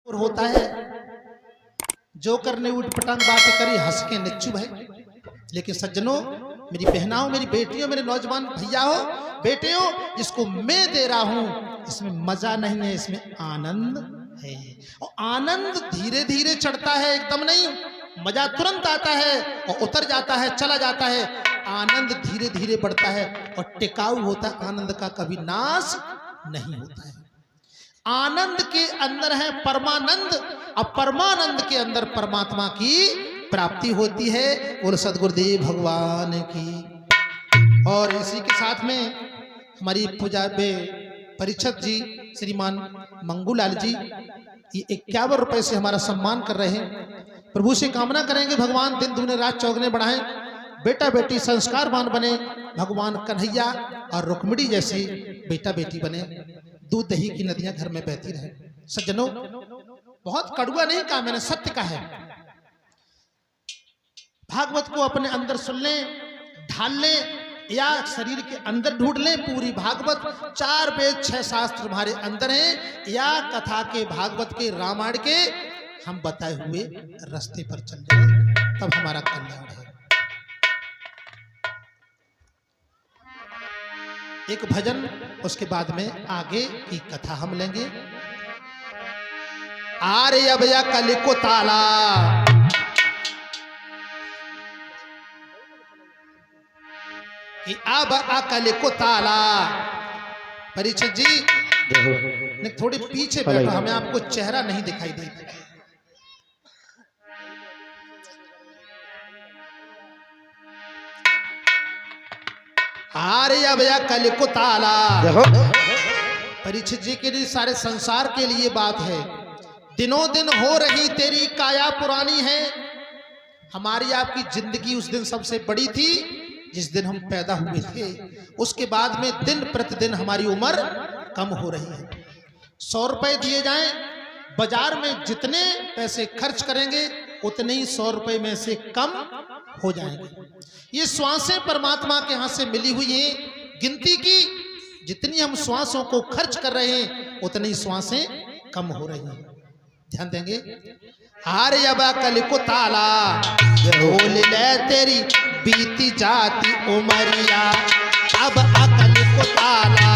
और होता है जो करने उठ पटांग बातें करी हंस के निच्चू भाई। लेकिन सज्जनों, मेरी बहनाओं, मेरी बेटियों, मेरे नौजवान भैया हो, बेटे हो, जिसको मैं दे रहा हूं इसमें मजा नहीं है, इसमें आनंद है। और आनंद धीरे धीरे चढ़ता है, एकदम नहीं। मजा तुरंत आता है और उतर जाता है, चला जाता है। आनंद धीरे धीरे बढ़ता है और टिकाऊ होता है। आनंद का कभी नाश नहीं होता है। आनंद के अंदर है परमानंद, अब परमानंद के अंदर परमात्मा की प्राप्ति होती है। और सदगुरुदेव भगवान की। और इसी के साथ में हमारी पूजा परिषद जी श्रीमान मंगूलाल जी ये 51 रुपए से हमारा सम्मान कर रहे हैं। प्रभु से कामना करेंगे भगवान दिन दुगने रात चौगने बढ़ाएं, बेटा बेटी संस्कारवान बने, भगवान कन्हैया और रुक्मिणी जैसे बेटा बेटी बने, दूध दही की नदियां घर में बहती रहे। सज्जनों, बहुत कड़ुआ नहीं कहा मैंने, सत्य का है। भागवत को अपने अंदर सुन लें, ढाल लें या शरीर के अंदर ढूंढ लें। पूरी भागवत 4 वेद 6 शास्त्र तुम्हारे अंदर हैं, या कथा के भागवत के रामायण के हम बताए हुए रास्ते पर चल रहे हैं, तब हमारा कल्याण है। एक भजन, उसके बाद में आगे की कथा हम लेंगे। आर्य अभया कलिको ताला, कि अब अकल को ताला। परिचित जी थोड़ी पीछे बैठो, हमें आपको चेहरा नहीं दिखाई देता। आर्य अभया कल को ताला। परिचित जी के लिए, सारे संसार के लिए बात है। दिनों दिन हो रही तेरी काया पुरानी है। हमारी आपकी जिंदगी उस दिन सबसे बड़ी थी जिस दिन हम पैदा हुए थे। उसके बाद में दिन प्रतिदिन हमारी उम्र कम हो रही है। 100 रुपए दिए जाएं, बाजार में जितने पैसे खर्च करेंगे उतने ही 100 रुपए में से कम हो जाएंगे। ये श्वासें परमात्मा के हाथ से मिली हुई हैं। गिनती की जितनी हम श्वासों को खर्च कर रहे हैं उतनी श्वासें कम हो रही हैं। ध्यान देंगे। हारे अबा कल को ताला, बोल ले तेरी बीती जाती उमरिया, अब अकल को ताला।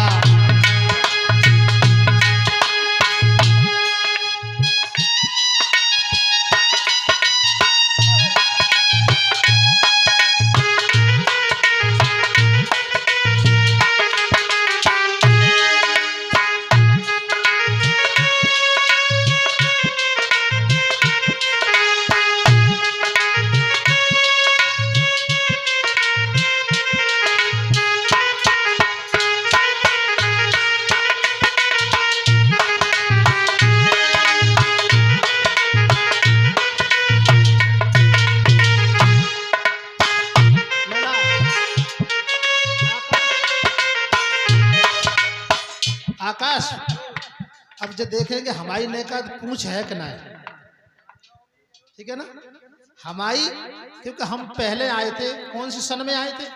आकाश, अब जो देखेंगे हमारी नेका पूछ है कि ना, ठीक है ना। हमारी, क्योंकि हम पहले आए थे, कौन सी सन में आए थे?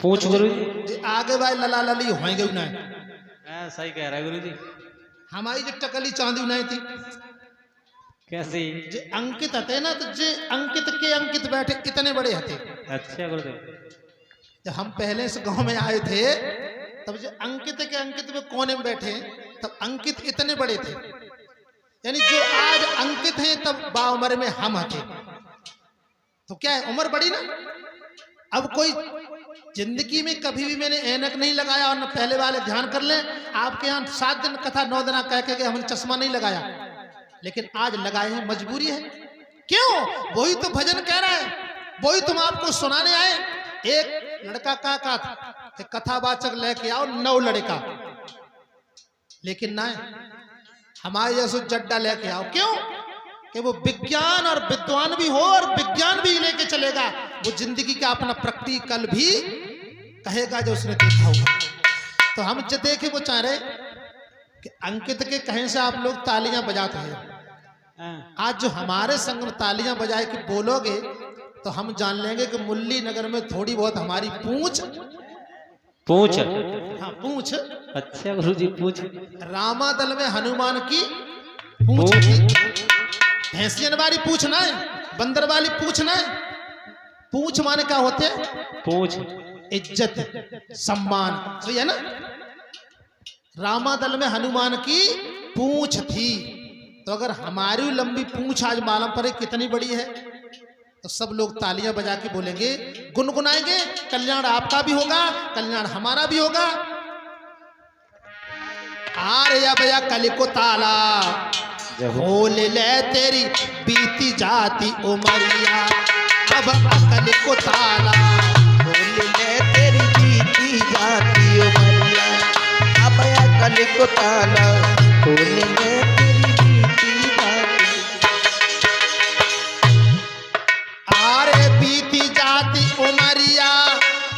पूछ गुरु जी आगे भाई लला लली होंगे ना। सही कह रहा है गुरु जी। हमारी जो टकली चांदी उनाई थी कैसी? जो अंकित हते ना, तो जो अंकित के अंकित बैठे इतने बड़े हते। अच्छा गुरुदेव। जब हम पहले से गांव में आए थे तब जो अंकित के अंकित में कोने में बैठे, तब अंकित इतने बड़े थे। यानी जो आज अंकित हैं तब बाउमर में हम थे। तो क्या है, उम्र बड़ी ना। अब कोई जिंदगी में कभी भी मैंने ऐनक नहीं लगाया, और न पहले वाले ध्यान कर लें, आपके यहाँ 7 दिन कथा 9 दिन कह के हमने चश्मा नहीं लगाया, लेकिन आज लगाए हैं, मजबूरी है। क्यों? वही तो भजन कह रहा है, वही तुम आपको सुनाने आए। एक लड़का का कथावाचक लेके आओ 9 लड़का, लेकिन ना हमारे जैसे जड्डा लेके आओ। क्यों? कि वो विज्ञान और विद्वान भी हो और विज्ञान भी लेके चलेगा। वो जिंदगी का अपना प्रैक्टिकल भी कहेगा जो उसने देखा होगा। तो हम जो देखे वो चाह रहे कि अंकित के कहीं से आप लोग तालियां बजाते हैं। आज जो हमारे संग में तालियां बजाए कि बोलोगे तो हम जान लेंगे कि मुरली नगर में थोड़ी बहुत हमारी पूंछ पूछ। हाँ पूछ। अच्छा गुरु जी पूछ। रामादल में हनुमान की पूछ थी। भैंसियन वाली पूछ ना है, बंदर वाली पूछ ना है। पूछ माने क्या होते? पूछ। इज्जत सम्मान, सही है ना। रामादल में हनुमान की पूछ थी, तो अगर हमारी लंबी पूछ आज मालूम पड़े कितनी बड़ी है, तो सब लोग तालियां बजा के बोलेंगे, गुनगुनाएंगे, कल्याण आपका भी होगा, कल्याण हमारा भी होगा। आर्या भैया कल को ताला खोल ले तेरी बीती जाती उमरिया, अब अकल को ताला खोल ले तेरी बीती जाती उमरिया, अब अकल को ताला खोल ले तेरी बीती जाती। आरे बीती जाती उमरिया,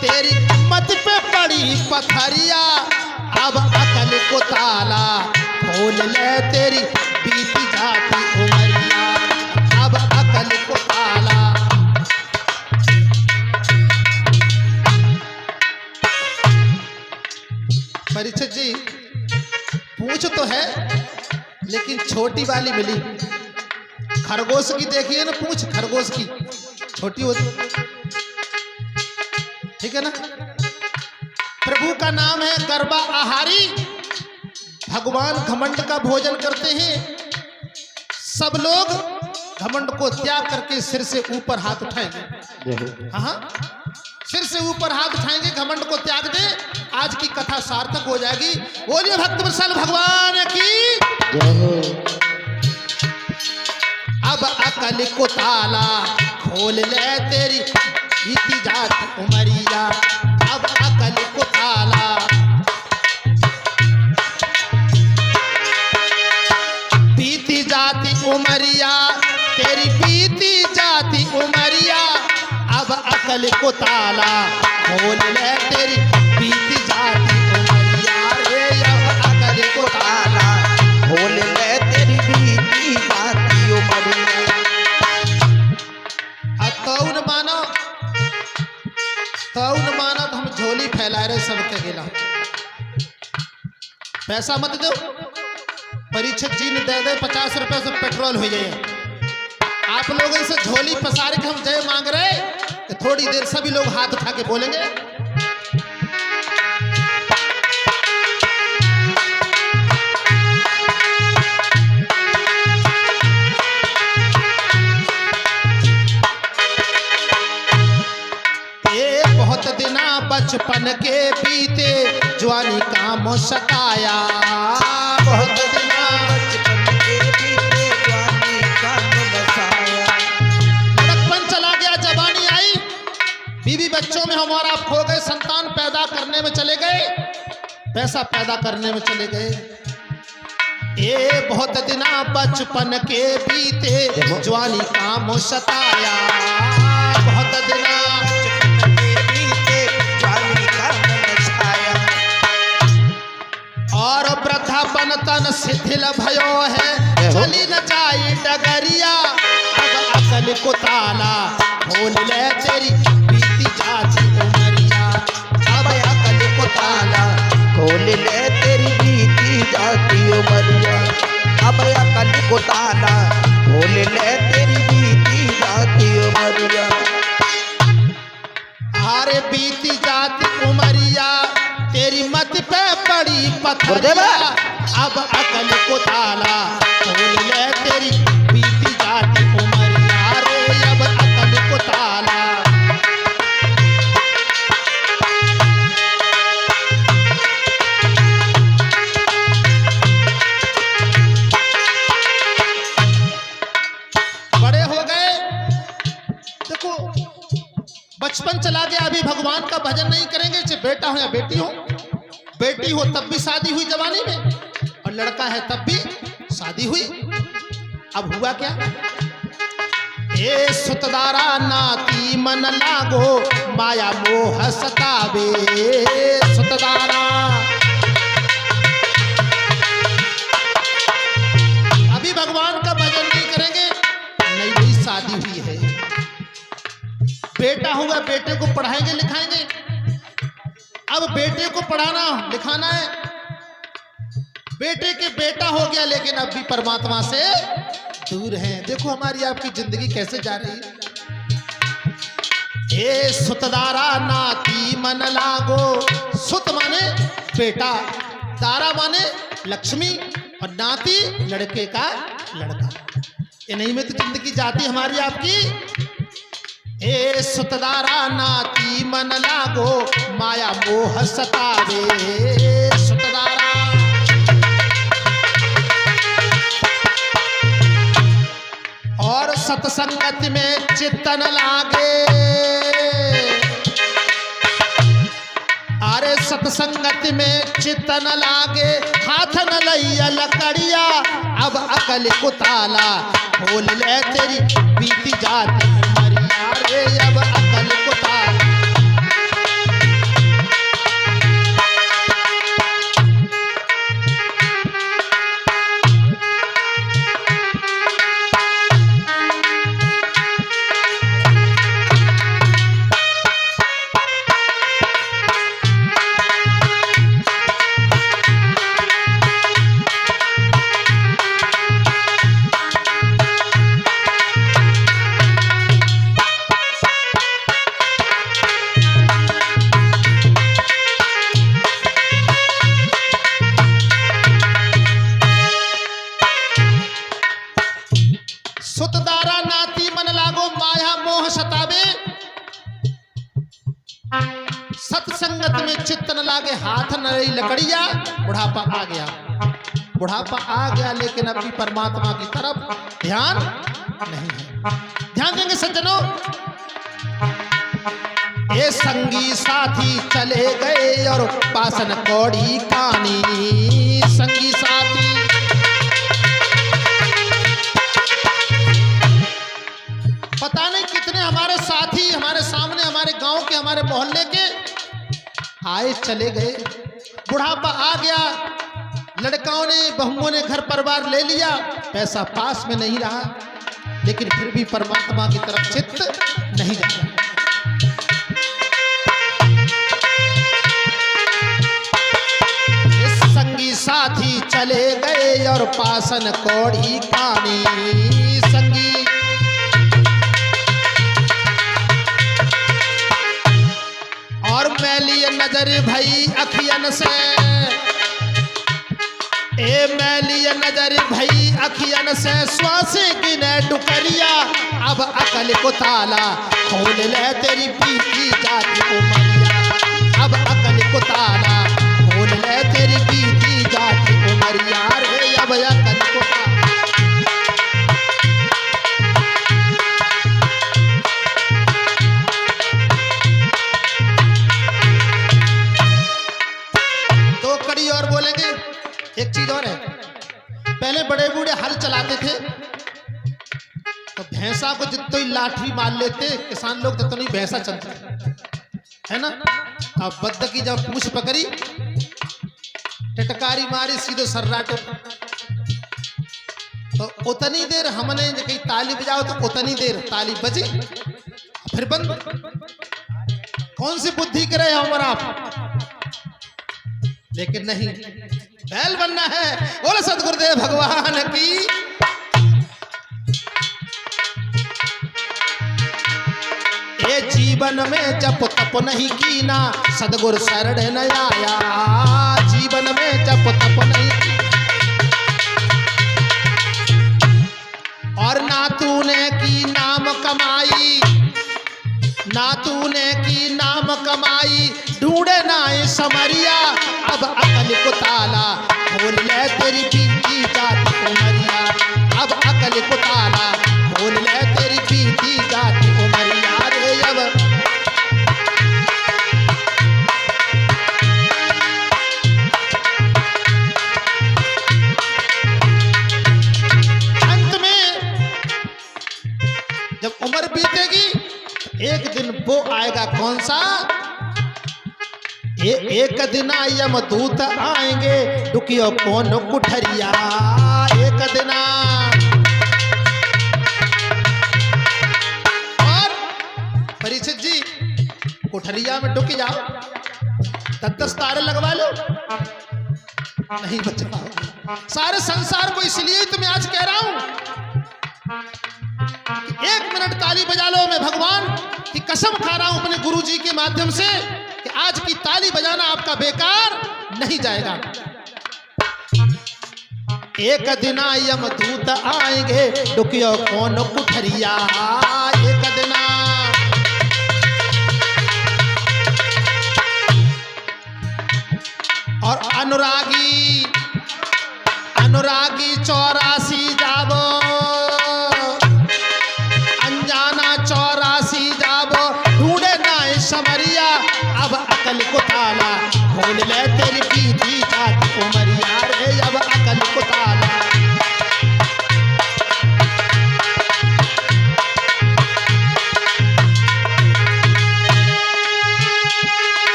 तेरी मत पे पड़ी पथरिया, अब अकल को ताला खोल ले तेरी बीती जाती उमरिया, अब अकल को ताला। परीक्षित जी पूछ तो है, लेकिन छोटी वाली मिली। खरगोश की देखिए ना पूछ, खरगोश की छोटी होती, ठीक है ना। प्रभु का नाम है गर्भा आहारी, भगवान घमंड का भोजन करते हैं। सब लोग घमंड को त्याग करके सिर से ऊपर हाथ उठाएंगे। हाँ, सिर से ऊपर हाथ उठाएंगे, घमंड को त्याग दे। आज की कथा सार्थक हो जाएगी। बोलिए भक्तवत्सल भगवान की। अब अकल को ताला खोल ले तेरी बीती जाती उमरिया, अब अकल को ताला। बीती जाती उमरिया, तेरी बीती जाती उमरिया, अब अकल को ताला खोल ले तेरी बीती जाती उमरिया रे, अब अकल को ताला खोल ले तेरी बीती जाती उमरिया। तौन मानो, तौन मानो तो हम झोली फैला रहे सबके गिला। पैसा मत दो, परीक्षित जी ने दे दे 50 रुपए से पेट्रोल हो जाए। आप लोगों से झोली पसार के हम जय मांग रहे, कि थोड़ी देर सभी लोग हाथ उठा के बोलेंगे। ये बहुत दिना बचपन के बीते, जवानी काम सताया। बहुत दिना बचपन के बीते, जवानी काम बसाया। बचपन चला गया, जवानी आई, बीवी बच्चों में हमारा खो गए, संतान पैदा करने में चले गए, पैसा पैदा करने में चले गए। ये बहुत दिना बचपन के बीते, जवानी काम सताया। बहुत दिना बचपन के बीते, जवानी काम बसाया। और वृद्धापन तन शिथिल भयो है, चली न जाई डगरिया, अब अकल को ताला खोल ले तेरी बीती जाती उमरिया, अब अकल को ताला। खोल ले तेरी बीती जाती उमरिया, अब अकल को ताला खोल ले तेरी बीती जाती उमरिया। हारे बीती जाती उमरिया, तेरी मत पे पड़ी पथरिया, अब अकल को ताला खोल ले तेरी बीती जाती उमरिया रे, अब अकल को ताला। बड़े हो गए, देखो बचपन चला गया, अभी भगवान का भजन नहीं करेंगे, चाहे बेटा हो या बेटी हो। बेटी हो तब भी शादी हुई जवानी में, और लड़का है तब भी शादी हुई। अब हुआ क्या? ए सुतदारा नाती मन लागो, माया मोह सतावे। सुतदारा अभी भगवान का भजन नहीं करेंगे, नई नई शादी हुई है, बेटा हुआ, बेटे को पढ़ाएंगे लिखाएंगे। अब बेटे को पढ़ाना लिखाना है, बेटे के बेटा हो गया लेकिन अब भी परमात्मा से दूर हैं। देखो हमारी आपकी जिंदगी कैसे जा रही है। ए सुतदारा नाती मन लागो, सुत माने बेटा, दारा माने लक्ष्मी और नाती लड़के का लड़का। इन्हीं में तो जिंदगी जाती हमारी आपकी। ए सुतदारा नाती मन लागो, माया मोह सतावे सुतदारा। और सत्संगत में चित्तन लागे, अरे सत्संगत में चित्तन लागे, हाथ न लैया लकड़िया, अब अकल को ताला खोल ले तेरी बीती जाती उमरिया रे, अब अकल को ताला। सुतदारा नाती मन लागो, माया मोह सतावे, सत्संगत में चित्त न लागे, हाथ न रही लकड़िया। बुढ़ापा आ गया, बुढ़ापा आ गया लेकिन अभी परमात्मा की तरफ ध्यान नहीं है। ध्यान देंगे सज्जनों। ये संगी साथी चले गए और पासन कौड़ी कानी, संगी साथी पता नहीं कितने हमारे साथी हमारे सामने, हमारे गांव के, हमारे मोहल्ले के आए चले गए। बुढ़ापा आ गया, लड़काओं ने बहुओं ने घर परिवार ले लिया, पैसा पास में नहीं रहा, लेकिन फिर भी परमात्मा की तरफ चित्त नहीं जा रहा। इस संगी साथी चले गए और पासन कौड़ी कानी, संगी और मैली नजर भई अखियन से, ए मैली नजर भई अखियन से, श्वास गिने डुकरिया, अब अकल को ताला खोल ले तेरी बीती जाती उमरिया, अब अकल को ताला खोल ले तेरी बीती जाती उमरिया रे, अब अकल को ताला। और बोलेंगे एक चीज और है, पहले बड़े बूढ़े हल चलाते थे तो भैंसा को जितनी लाठी मार लेते किसान लोग तो नहीं भैंसा चलते है ना। अब बद्द की जब पूछ पकड़ी, टटकारी मारी, सीधे सर्राटे, तो उतनी देर हमने कहीं ताली बजाओ तो उतनी देर ताली बजी फिर बंद। कौन सी बुद्धि करे हमारा आप, लेकिन नहीं, बैल बनना है। बोले सदगुरुदेव भगवान की। ये जीवन में जप तप नहीं कीना, सदगुरु शरण न आया, जीवन में जप तप नहीं और ना तूने की नाम कमाई, ना तूने की नाम कमाई, ढूंढे ना समरिया, अब अकल को ताला खोल ले तेरी बीती जाती उमरिया, अब अकल को ताला खोल ले तेरी बीती जाती उमरिया रे, अब अंत में जब उम्र बीतेगी एक दिन वो आएगा, कौन सा? एक दिन यमदूत आएंगे, दुखियों कौन कुठरिया, एक दिन। और परीक्षित जी कुठरिया में डुक जाओ, 10 तारे लगवा लो, नहीं बच पाओगे। सारे संसार को इसलिए तो मैं आज कह रहा हूं कि 1 मिनट ताली बजा लो। मैं भगवान की कसम खा रहा हूं अपने गुरुजी के माध्यम से कि आज की ताली बजाना आपका बेकार नहीं जाएगा। एक दिन यमदूत आएंगे डुकियो कौन कुठरिया, एक दिन और अनुरागी 84 जाब